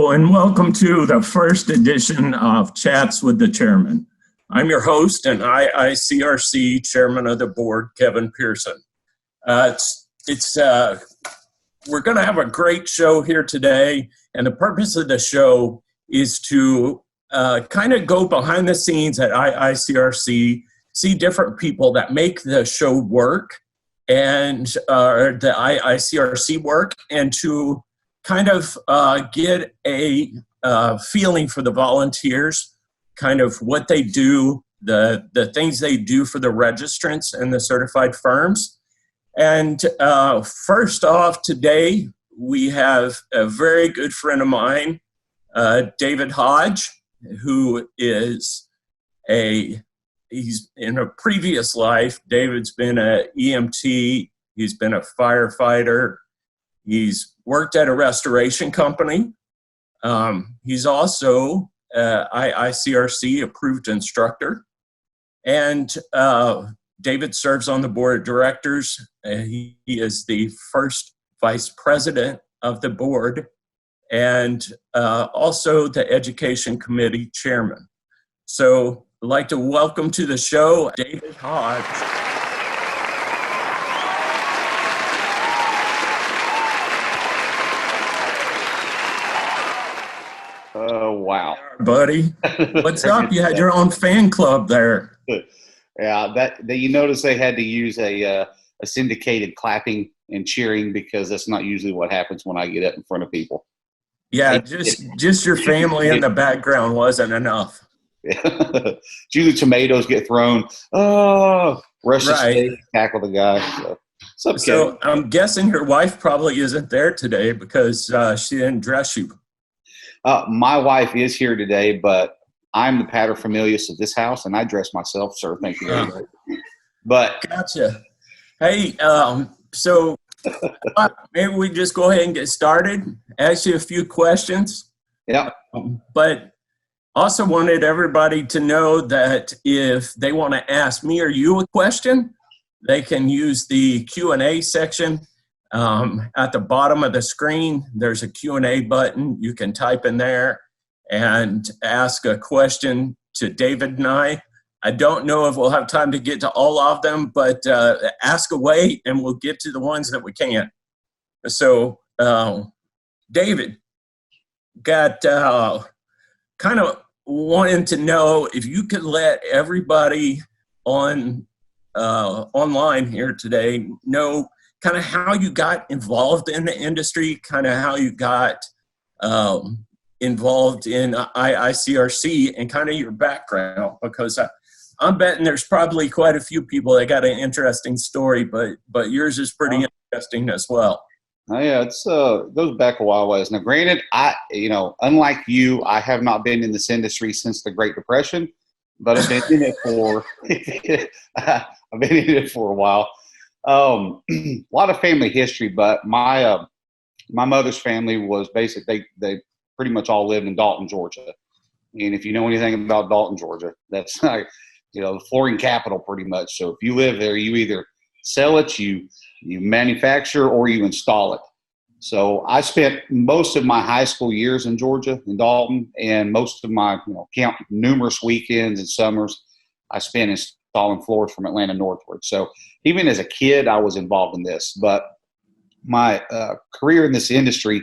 Hello and welcome to the first edition of Chats with the Chairman. I'm your host and IICRC Chairman of the Board, Kevin Pearson. We're going to have a great show here today, and the purpose of the show is to kind of go behind the scenes at IICRC, see different people that make the show work and the IICRC work, and to kind of get a feeling for the volunteers, kind of what they do, the things they do for the registrants and the certified firms. And first off today, we have a very good friend of mine, David Hodge, who is he's in a previous life, David's been an EMT, he's been a firefighter, he's worked at a restoration company. He's also IICRC approved instructor. And David serves on the board of directors. He is the first vice president of the board and also the education committee chairman. So I'd like to welcome to the show David Hodge. Oh, wow. Buddy, what's up? You had your own fan club there. Yeah, that you notice they had to use a syndicated clapping and cheering because that's not usually what happens when I get up in front of people. Yeah, just your family in the background wasn't enough. Usually tomatoes get thrown. Oh, rush the stage, tackle the guy. So I'm guessing your wife probably isn't there today because she didn't dress you. My wife is here today, but I'm the paterfamilias of this house, and I dress myself, sir. Thank you very much. But gotcha. Hey, so maybe we just go ahead and get started. Ask you a few questions. Yeah. But also wanted everybody to know that if they want to ask me or you a question, they can use the Q&A section. At the bottom of the screen, there's a Q&A button. You can type in there and ask a question to David and I. I don't know if we'll have time to get to all of them, but ask away and we'll get to the ones that we can. So, David, got kind of wanting to know if you could let everybody on online here today know kind of how you got involved in the industry, kind of how you got involved in IICRC and kind of your background, because I'm betting there's probably quite a few people that got an interesting story, but yours is pretty interesting as well. Oh, yeah, it goes back a while ways. Now, granted, unlike you, I have not been in this industry since the Great Depression, but I've been in it for a while. A lot of family history, but my mother's family was basically they pretty much all lived in Dalton, Georgia. And if you know anything about Dalton, Georgia, that's like, the flooring capital pretty much. So if you live there, you either sell it, you manufacture, or you install it. So I spent most of my high school years in Georgia, in Dalton, and most of my, count numerous weekends and summers I spent installing floors from Atlanta northward. So even as a kid, I was involved in this. But my career in this industry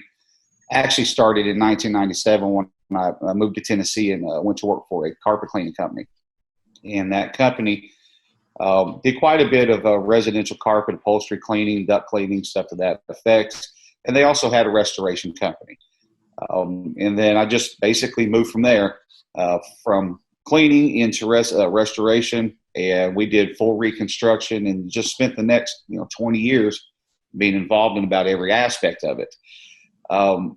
actually started in 1997 when I moved to Tennessee and went to work for a carpet cleaning company. And that company did quite a bit of residential carpet, upholstery cleaning, duct cleaning, stuff to that effect. And they also had a restoration company. And then I just basically moved from there, from cleaning into restoration. And we did full reconstruction and just spent the next 20 years being involved in about every aspect of it.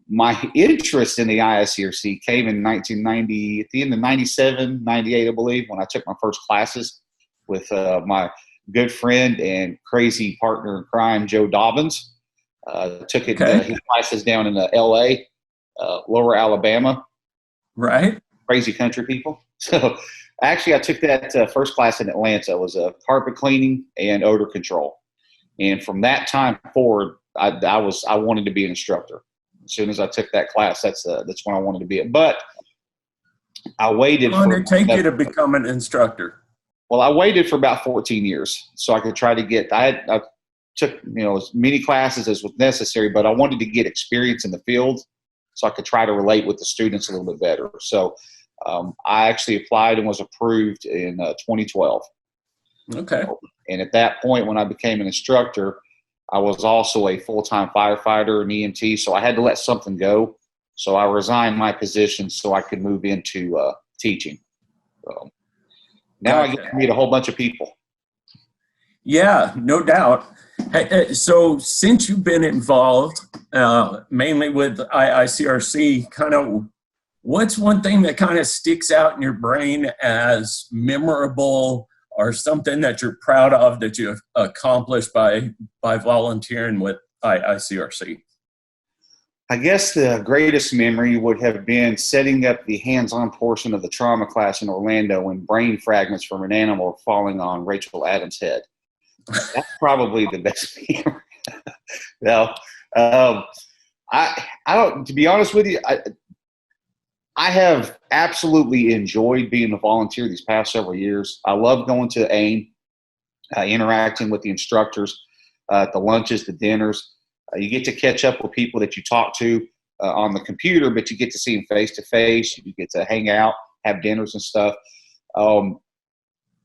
My interest in the IICRC came in 1990, at the end of 97, 98, I believe, when I took my first classes with my good friend and crazy partner in crime, Joe Dobbins. Took his classes down in L.A., Lower Alabama. Right. Crazy country people. So actually, I took that first class in Atlanta. It was carpet cleaning and odor control. And from that time forward, I wanted to be an instructor. As soon as I took that class, that's when I wanted to be. But I waited. How long did it take you to become an instructor? Well, I waited for about 14 years so I could try to get. I took as many classes as was necessary, but I wanted to get experience in the field so I could try to relate with the students a little bit better. So I actually applied and was approved in 2012. Okay. And at that point, when I became an instructor, I was also a full-time firefighter and EMT, so I had to let something go. So I resigned my position so I could move into teaching. So now I get to meet a whole bunch of people. Yeah, no doubt. Hey, so since you've been involved mainly with IICRC, kind of what's one thing that kind of sticks out in your brain as memorable or something that you're proud of that you've accomplished by volunteering with IICRC? I guess the greatest memory would have been setting up the hands-on portion of the trauma class in Orlando when brain fragments from an animal were falling on Rachel Adams' head. That's probably the best memory. No, I don't. To be honest with you, I have absolutely enjoyed being a volunteer these past several years. I love going to AIM, interacting with the instructors at the lunches, the dinners. You get to catch up with people that you talk to on the computer, but you get to see them face to face. You get to hang out, have dinners and stuff.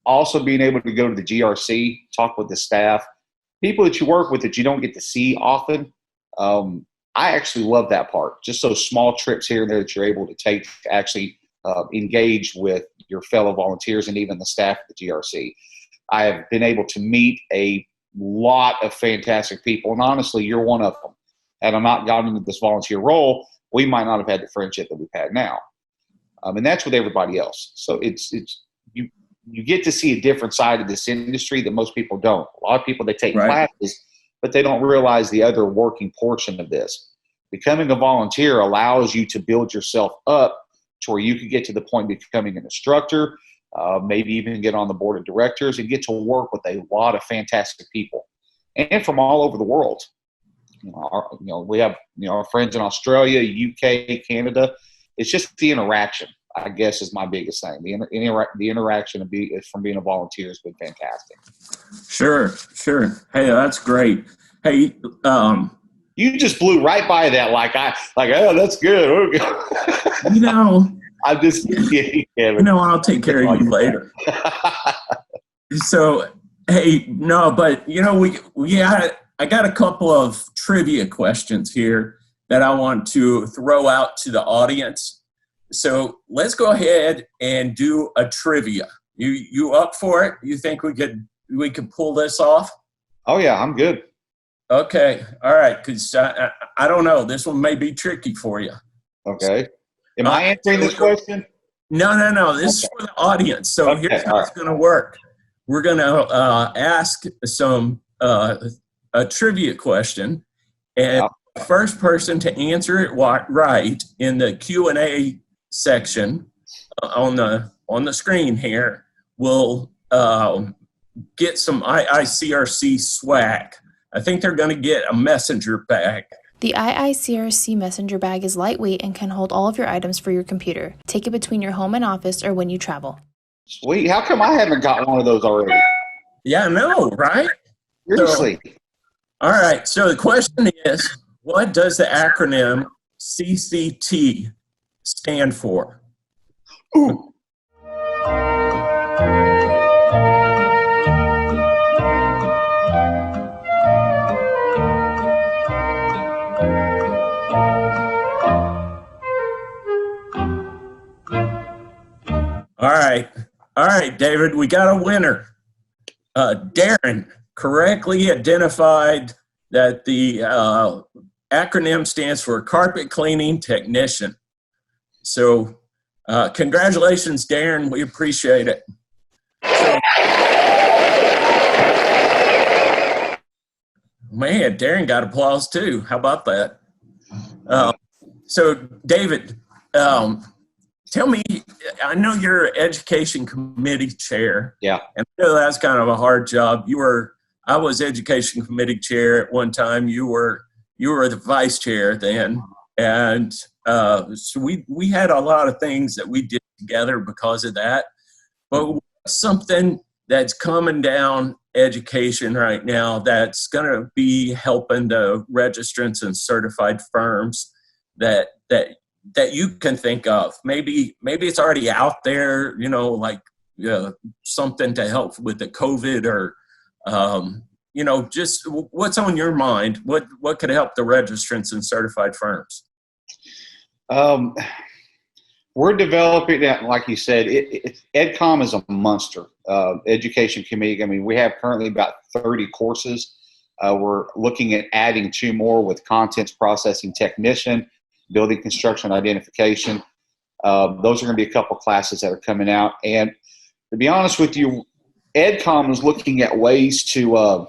Also being able to go to the GRC, talk with the staff, people that you work with that you don't get to see often. I actually love that part. Just those small trips here and there that you're able to take to actually engage with your fellow volunteers and even the staff at the GRC. I have been able to meet a lot of fantastic people, and honestly, you're one of them. Had I not gotten into this volunteer role, we might not have had the friendship that we've had now. And that's with everybody else. So it's you get to see a different side of this industry that most people don't. A lot of people, they take classes, but they don't realize the other working portion of this. Becoming a volunteer allows you to build yourself up to where you can get to the point of becoming an instructor, maybe even get on the board of directors and get to work with a lot of fantastic people and from all over the world. We have our friends in Australia, UK, Canada. It's just the interaction, I guess, is my biggest thing. The interaction from being a volunteer has been fantastic. Sure. Hey, that's great. Hey, you just blew right by that. Oh, that's good. I'm just kidding, Kevin. I'll take care of you later. So, hey, no, but I got a couple of trivia questions here that I want to throw out to the audience. So let's go ahead and do a trivia. You up for it? You think we could pull this off? Oh yeah, I'm good. Okay, all right. Because I don't know, this one may be tricky for you. Okay. Am I answering this question? No. This is for the audience. So here's how it's going to work. We're going to ask a trivia question, and the first person to answer it right in the Q&A section on the screen here will get some IICRC swag. I think they're going to get a messenger bag. The IICRC messenger bag is lightweight and can hold all of your items for your computer. Take it between your home and office or when you travel. Sweet. How come I haven't got one of those already? Yeah, I know, right? Seriously. All right. So the question is, what does the acronym CCT stand for? Ooh. All right, David, we got a winner. Darren correctly identified that the acronym stands for Carpet Cleaning Technician. So congratulations, Darren. We appreciate it. Man, Darren got applause too. How about that? So, David, tell me, I know you're education committee chair. Yeah. And I know that's kind of a hard job. I was education committee chair at one time. You were the vice chair then. And so we had a lot of things that we did together because of that. But something that's coming down education right now that's going to be helping the registrants and certified firms that you can think of. Maybe it's already out there, you know, like something to help with the COVID or, you know, just what's on your mind? What could help the registrants and certified firms? We're developing that, like you said, EdCom is a monster education committee. I mean, we have currently about 30 courses. We're looking at adding 2 more with contents processing technician, building construction identification. Those are going to be a couple classes that are coming out. And to be honest with you, EdCom is looking at ways to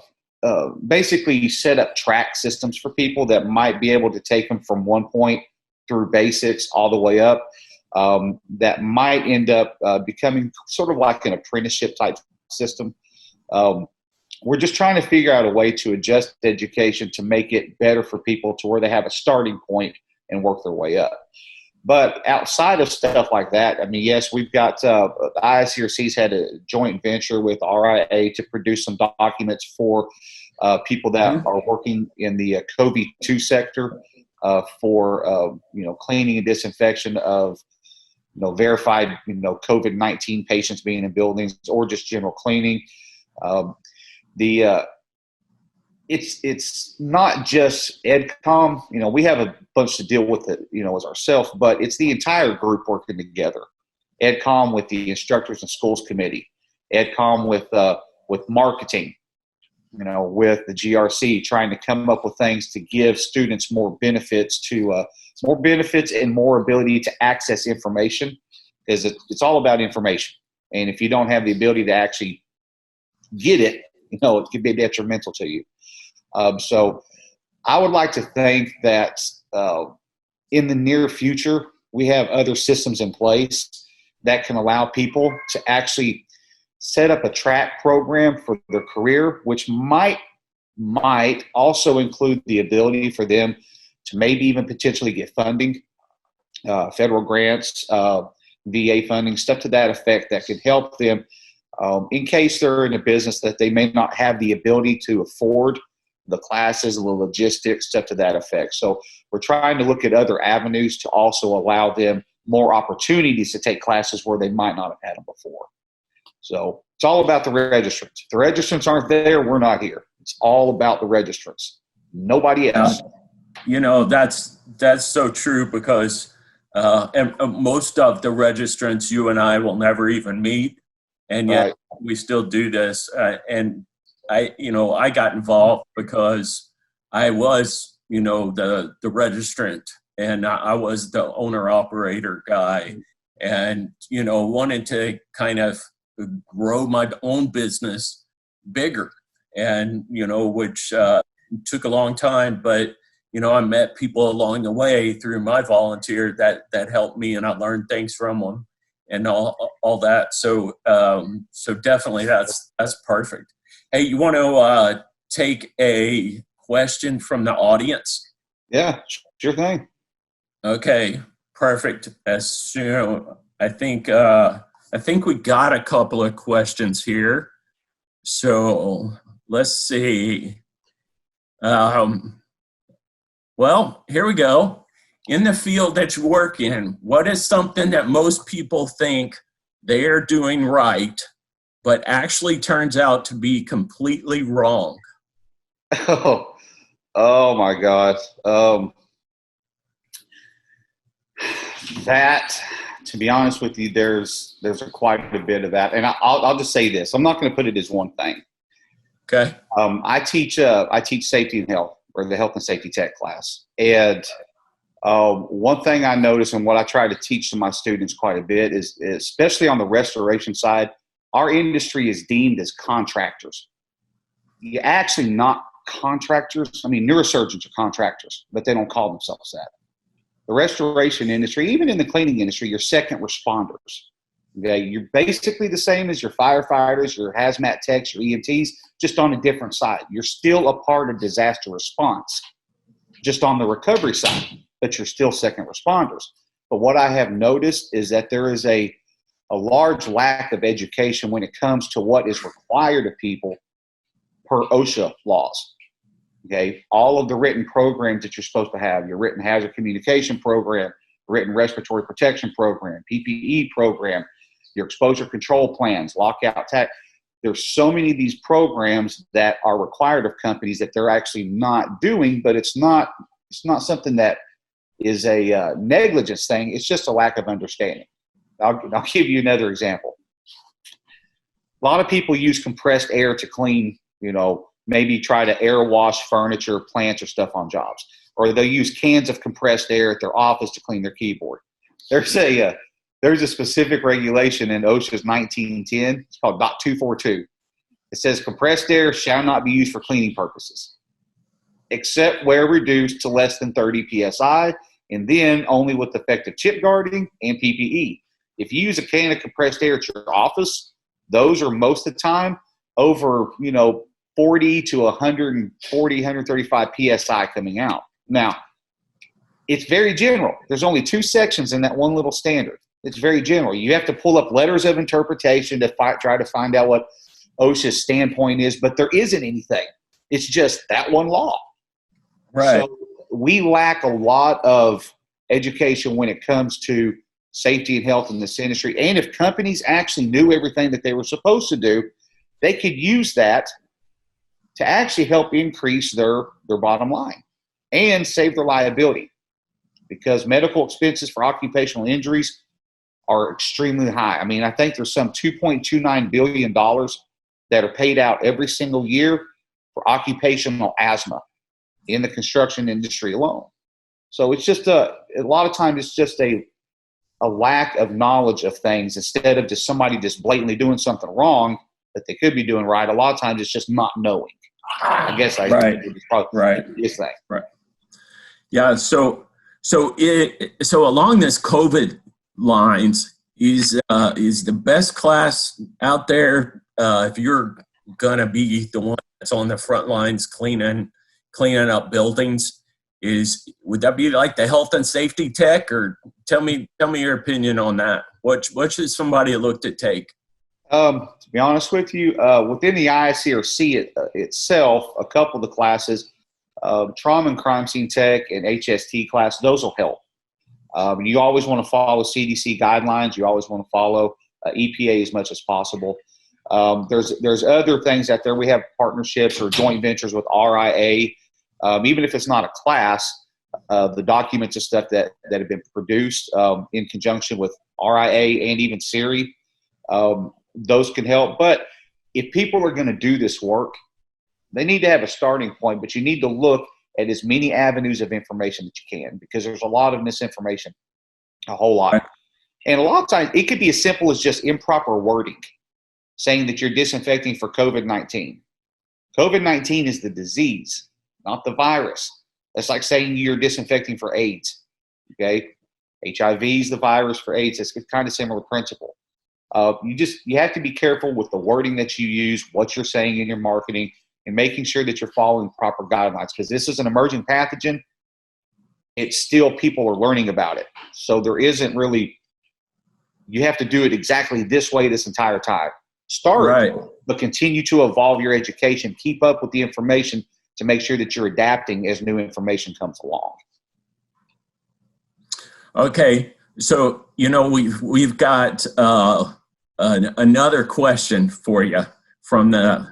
basically set up track systems for people that might be able to take them from one point through basics all the way up. That might end up becoming sort of like an apprenticeship type system. We're just trying to figure out a way to adjust education to make it better for people to where they have a starting point and work their way up. But outside of stuff like that, I mean, yes, we've got IICRC's had a joint venture with RIA to produce some documents for people that are working in the COVID-2 sector for cleaning and disinfection of verified COVID-19 patients being in buildings or just general cleaning. It's not just EdCom. We have a bunch to deal with it, as ourselves, but it's the entire group working together. EdCom with the Instructors and Schools Committee, EdCom with marketing, with the GRC, trying to come up with things to give students more benefits and more ability to access information, because it's all about information. And if you don't have the ability to actually get it, it can be detrimental to you. So I would like to think that in the near future, we have other systems in place that can allow people to actually set up a track program for their career, which might also include the ability for them to maybe even potentially get funding, federal grants, VA funding, stuff to that effect that could help them in case they're in a business that they may not have the ability to afford the classes, the logistics, stuff to that effect. So we're trying to look at other avenues to also allow them more opportunities to take classes where they might not have had them before. So it's all about the registrants. If the registrants aren't there, we're not here. It's all about the registrants. Nobody else. That's so true, because and most of the registrants you and I will never even meet, and yet right. We still do this. And I got involved because I was, the registrant, and I was the owner operator guy, and, wanted to kind of grow my own business bigger, and, which took a long time, but, I met people along the way through my volunteer that helped me, and I learned things from them and all that. So, so definitely that's perfect. Hey, you want to take a question from the audience? Yeah, sure thing. Okay, perfect. I think we got a couple of questions here. So let's see. Well, here we go. In the field that you work in, what is something that most people think they're doing right, but actually turns out to be completely wrong? Oh my God. That, to be honest with you, there's quite a bit of that. And I'll just say this. I'm not going to put it as one thing. Okay. I teach safety and health, or the health and safety tech class. And one thing I notice, and what I try to teach to my students quite a bit, is especially on the restoration side, our industry is deemed as contractors. You're actually not contractors. I mean, neurosurgeons are contractors, but they don't call themselves that. The restoration industry, even in the cleaning industry, you're second responders. Okay? You're basically the same as your firefighters, your hazmat techs, your EMTs, just on a different side. You're still a part of disaster response, just on the recovery side. but you're still second responders. But what I have noticed is that there is a large lack of education when it comes to what is required of people per OSHA laws. Okay, all of the written programs that you're supposed to have, your written hazard communication program, written respiratory protection program, PPE program, your exposure control plans, lockout tack. There's so many of these programs that are required of companies that they're actually not doing, but it's not something that is a negligence thing. It's just a lack of understanding. I'll give you another example. A lot of people use compressed air to clean, maybe try to air wash furniture, plants, or stuff on jobs. Or they'll use cans of compressed air at their office to clean their keyboard. There's a specific regulation in OSHA's 1910. It's called .242. It says compressed air shall not be used for cleaning purposes, except where reduced to less than 30 psi, and then only with effective chip guarding and PPE. If you use a can of compressed air at your office, those are most of the time over 40 to 140, 135 psi coming out. Now, it's very general. There's only 2 sections in that one little standard. It's very general. You have to pull up letters of interpretation to try to find out what OSHA's standpoint is, but there isn't anything. It's just that one law. Right. So we lack a lot of education when it comes to safety and health in this industry. And if companies actually knew everything that they were supposed to do, they could use that to actually help increase their bottom line and save their liability, because medical expenses for occupational injuries are extremely high. I mean, I think there's some $2.29 billion that are paid out every single year for occupational asthma in the construction industry alone. So it's just a lot of times it's just a lack of knowledge of things, instead of just somebody just blatantly doing something wrong that they could be doing right. A lot of times it's just not knowing. I guess Right. It's probably Right. this thing. Right. Yeah. So along this COVID lines, is the best class out there. If you're gonna be the one that's on the front lines cleaning up buildings, would that be like the health and safety tech? Or tell me your opinion on that. What should somebody look to take? To be honest with you, within the IICRC itself, a couple of the classes, trauma and crime scene tech and HST class, those will help. You always want to follow CDC guidelines. You always want to follow EPA as much as possible. There's other things out there. We have partnerships or joint ventures with RIA. Even if it's not a class, the documents and stuff that have been produced in conjunction with RIA and even CIRI, those can help. But if people are going to do this work, they need to have a starting point, but you need to look at as many avenues of information that you can, because there's a lot of misinformation, a whole lot. Right. And a lot of times it could be as simple as just improper wording, saying that you're disinfecting for COVID-19. COVID-19 is the disease, not the virus. That's like saying you're disinfecting for AIDS. Okay, HIV is the virus for AIDS. It's kind of similar principle. You have to be careful with the wording that you use, what you're saying in your marketing, and making sure that you're following proper guidelines, because this is an emerging pathogen. It's still, people are learning about it. So there isn't really, you have to do it exactly this way this entire time. Start, right, but continue to evolve your education. Keep up with the information to make sure that you're adapting as new information comes along. Okay, so we've got another question for you from the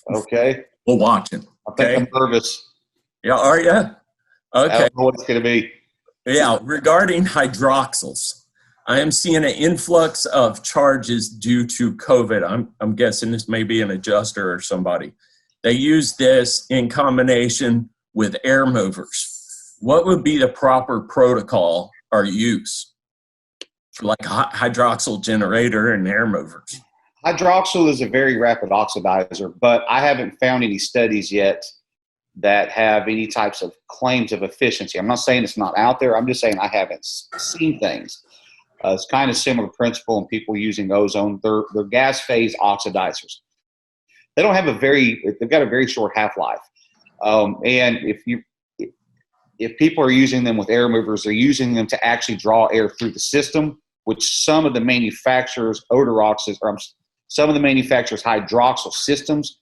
people watching. I think I'm nervous. Yeah, are you? Okay. I don't know what it's going to be. Yeah, regarding hydroxyls, I am seeing an influx of charges due to COVID. I'm guessing this may be an adjuster or somebody. They use this in combination with air movers. What would be the proper protocol or use for like hydroxyl generator and air movers? Hydroxyl is a very rapid oxidizer, but I haven't found any studies yet that have any types of claims of efficiency. I'm not saying it's not out there. I'm just saying I haven't seen things. It's kind of similar principle in people using ozone. They're gas phase oxidizers. They've got a very short half-life. And if people are using them with air movers, they're using them to actually draw air through the system, which some of the manufacturers, some of the manufacturers' hydroxyl systems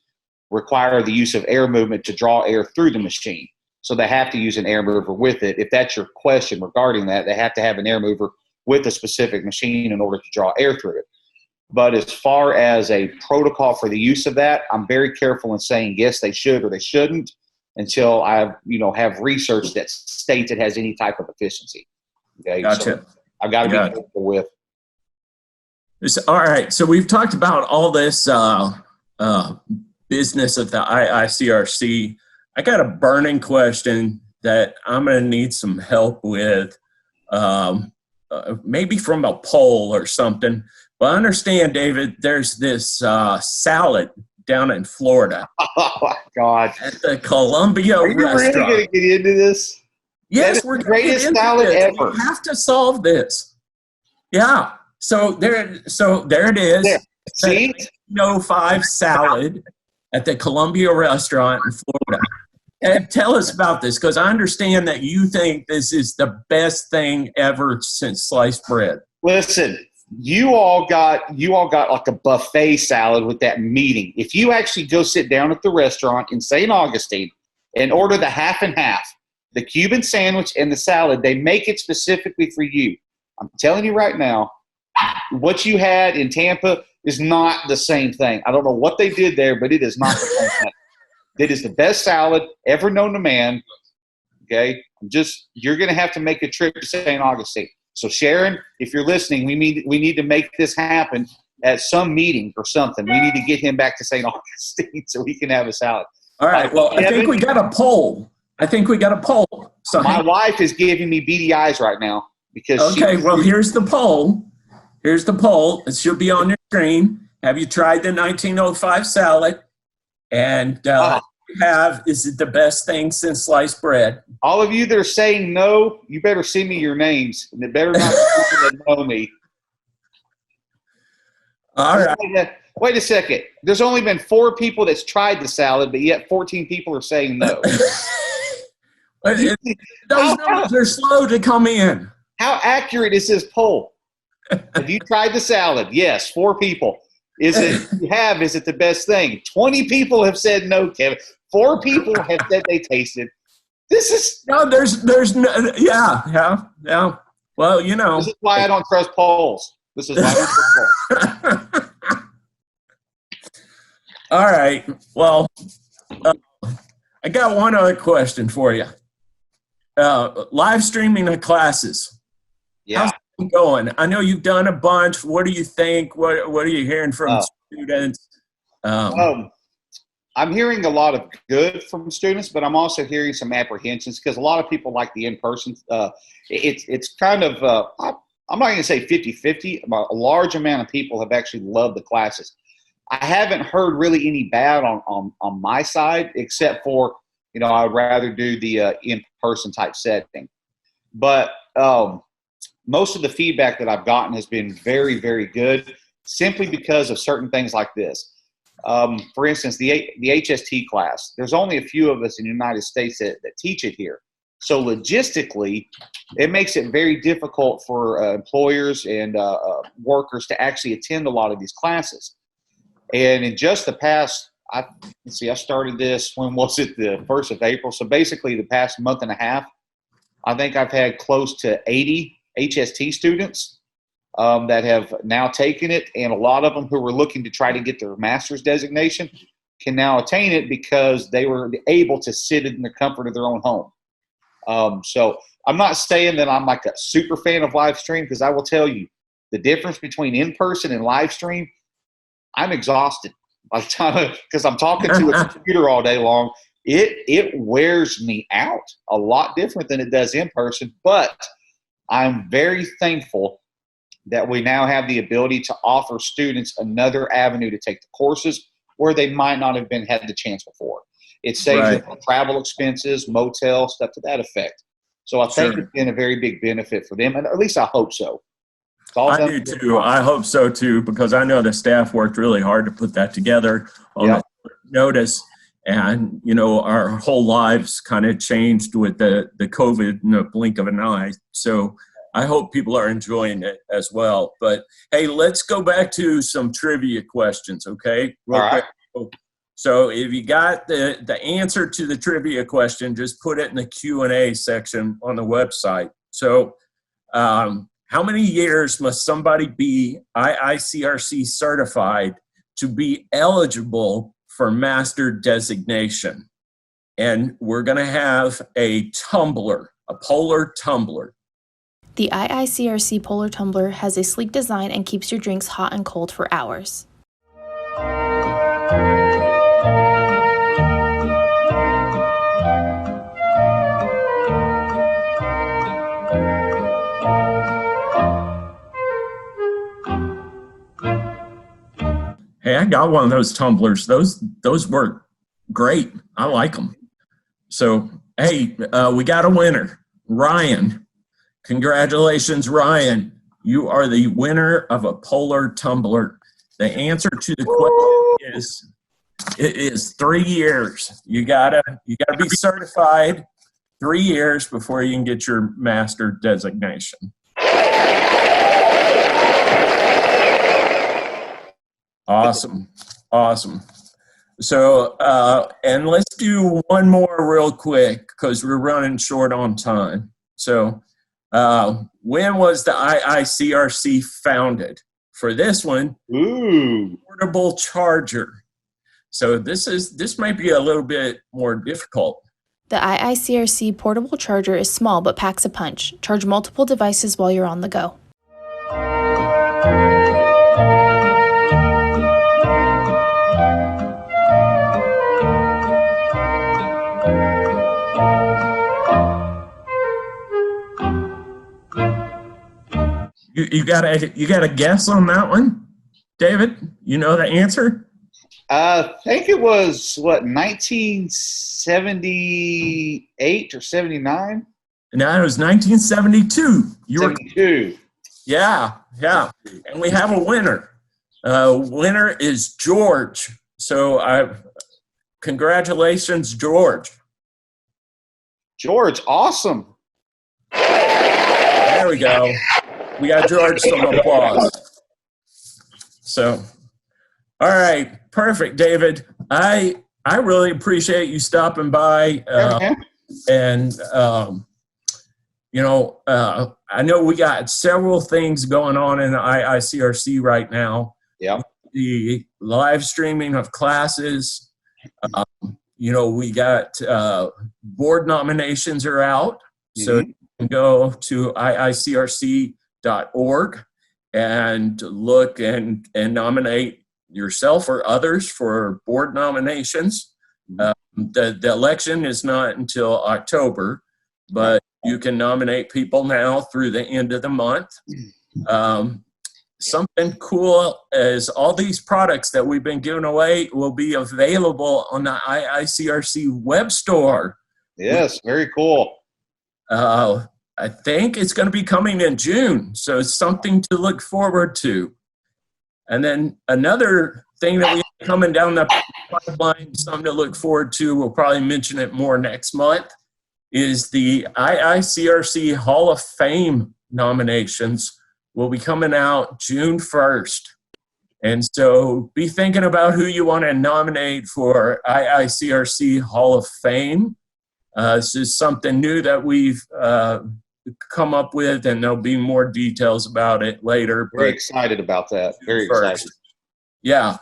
require the use of air movement to draw air through the machine. So they have to use an air mover with it. If that's your question regarding that, they have to have an air mover with a specific machine in order to draw air through it. But as far as a protocol for the use of that, I'm very careful in saying yes, they should or they shouldn't until I have research that states it has any type of efficiency. Okay, Gotcha. So I've got to be careful with. All right, so we've talked about all this business of the IICRC. I got a burning question that I'm going to need some help with, maybe from a poll or something. But I understand, David, there's this salad down in Florida. Oh, my God. At the Columbia Are you restaurant. really going to get into this? Yes, we're the greatest salad ever. We have to solve this. Yeah. So there it is. There. See? 1905 salad at the Columbia restaurant in Florida. And tell us about this, because I understand that you think this is the best thing ever since sliced bread. Listen, you all got like a buffet salad with that meeting. If you actually go sit down at the restaurant in St. Augustine and order the half and half, the Cuban sandwich and the salad, they make it specifically for you. I'm telling you right now, what you had in Tampa is not the same thing. I don't know what they did there, but it is not the same thing. It is the best salad ever known to man. Okay? You're going to have to make a trip to St. Augustine. So Sharon, if you're listening, we need to make this happen at some meeting or something. We need to get him back to St. Augustine so he can have a salad. All right. Well, I think we got a poll. So my wife is giving me beady eyes right now because. Okay. Well, here's the poll. It should be on your screen. Have you tried the 1905 salad? And is it the best thing since sliced bread? All of you that are saying no, you better send me your names. And it better not be people that know me. All right. Wait a second. There's only been 4 people that's tried the salad, but yet 14 people are saying no. Those numbers are slow to come in. How accurate is this poll? Have you tried the salad? Yes, 4 people. Is it the best thing? 20 people have said no, Kevin. 4 people have said they tasted. This is there's no, yeah. Well, this is why I don't trust polls. This is why I don't trust polls. All right. Well, I got one other question for you. Live streaming the classes. Yeah. How's it going? I know you've done a bunch. What do you think? What are you hearing from students? I'm hearing a lot of good from students, but I'm also hearing some apprehensions because a lot of people like the in-person. It's kind of, I'm not going to say 50-50. A large amount of people have actually loved the classes. I haven't heard really any bad on my side, except for, I would rather do the in-person type setting. But most of the feedback that I've gotten has been very, very good, simply because of certain things like this. For instance, the HST class, there's only a few of us in the United States that teach it here. So logistically, it makes it very difficult for employers and workers to actually attend a lot of these classes. And in just the past, I started this, when was it, the 1st of April? So basically the past month and a half, I think I've had close to 80 HST students that have now taken it, and a lot of them who were looking to try to get their master's designation can now attain it because they were able to sit in the comfort of their own home. So I'm not saying that I'm like a super fan of live stream, because I will tell you the difference between in-person and live stream, I'm exhausted by the time, because I'm talking to a computer all day long. It wears me out a lot different than it does in person, but I'm very thankful that we now have the ability to offer students another avenue to take the courses where they might not have had the chance before. It saves them travel expenses, motel, stuff to that effect. So I think it's been a very big benefit for them, and at least I hope so. I do too. I hope so too, because I know the staff worked really hard to put that together on notice. And, you know, our whole lives kind of changed with the COVID in a blink of an eye. So I hope people are enjoying it as well. But hey, let's go back to some trivia questions, okay? Real quick. So if you got the answer to the trivia question, just put it in the Q&A section on the website. So how many years must somebody be IICRC certified to be eligible for Master Designation? And we're going to have a tumbler, a polar tumbler. The IICRC Polar Tumbler has a sleek design and keeps your drinks hot and cold for hours. Hey, I got one of those tumblers. Those work great. I like them. So, hey, we got a winner, Ryan. Congratulations, Ryan. You are the winner of a polar tumbler. The answer to the question is 3 years. You gotta be certified 3 years before you can get your master designation. Awesome. So, and let's do one more real quick because we're running short on time. So, when was the IICRC founded? For this one, portable charger. So this might be a little bit more difficult. The IICRC portable charger is small but packs a punch. Charge multiple devices while you're on the go. You got a guess on that one, David? You know the answer? I think it was 1978 or 79. No, it was 1972. 72. Yeah. And we have a winner. Winner is George. So congratulations, George. George, awesome. There we go. We got George some applause. So, all right, perfect, David. I really appreciate you stopping by. And I know we got several things going on in the IICRC right now. Yeah. The live streaming of classes. We got board nominations are out, so you can go to IICRC.org and look and nominate yourself or others for board nominations. The election is not until October, but you can nominate people now through the end of the month. Something cool is all these products that we've been giving away will be available on the IICRC web store. Yes, very cool. I think it's going to be coming in June, so it's something to look forward to. And then another thing that we have coming down the pipeline, something to look forward to, we'll probably mention it more next month, is the IICRC Hall of Fame nominations will be coming out June 1st. And so be thinking about who you want to nominate for IICRC Hall of Fame. This is something new that we've come up with, and there'll be more details about it later. Very excited about that. Very excited. Yeah.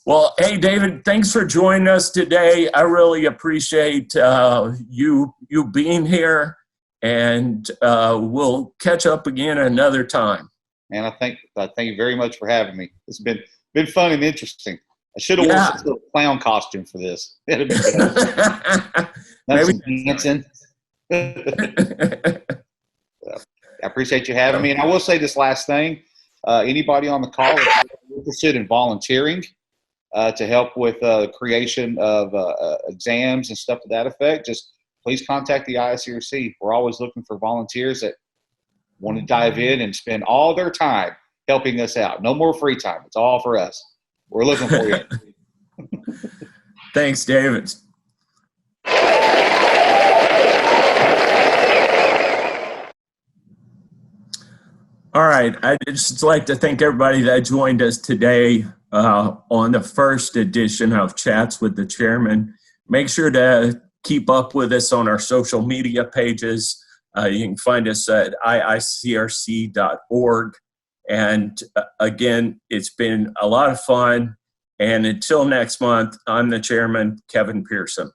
Well, hey, David, thanks for joining us today. I really appreciate you being here, and we'll catch up again another time. And I thank you very much for having me. It's been fun and interesting. I should have worn a clown costume for this. It'd have been better. Maybe dancing. I appreciate you having me. And I will say this last thing. Anybody on the call is interested in volunteering to help with the creation of exams and stuff to that effect, just please contact the IICRC. We're always looking for volunteers that want to dive in and spend all their time helping us out. No more free time. It's all for us. We're looking for you. Thanks, David. All right, I'd just like to thank everybody that joined us today on the first edition of Chats with the Chairman. Make sure to keep up with us on our social media pages. You can find us at iicrc.org. And again, it's been a lot of fun. And until next month, I'm the Chairman, Kevin Pearson.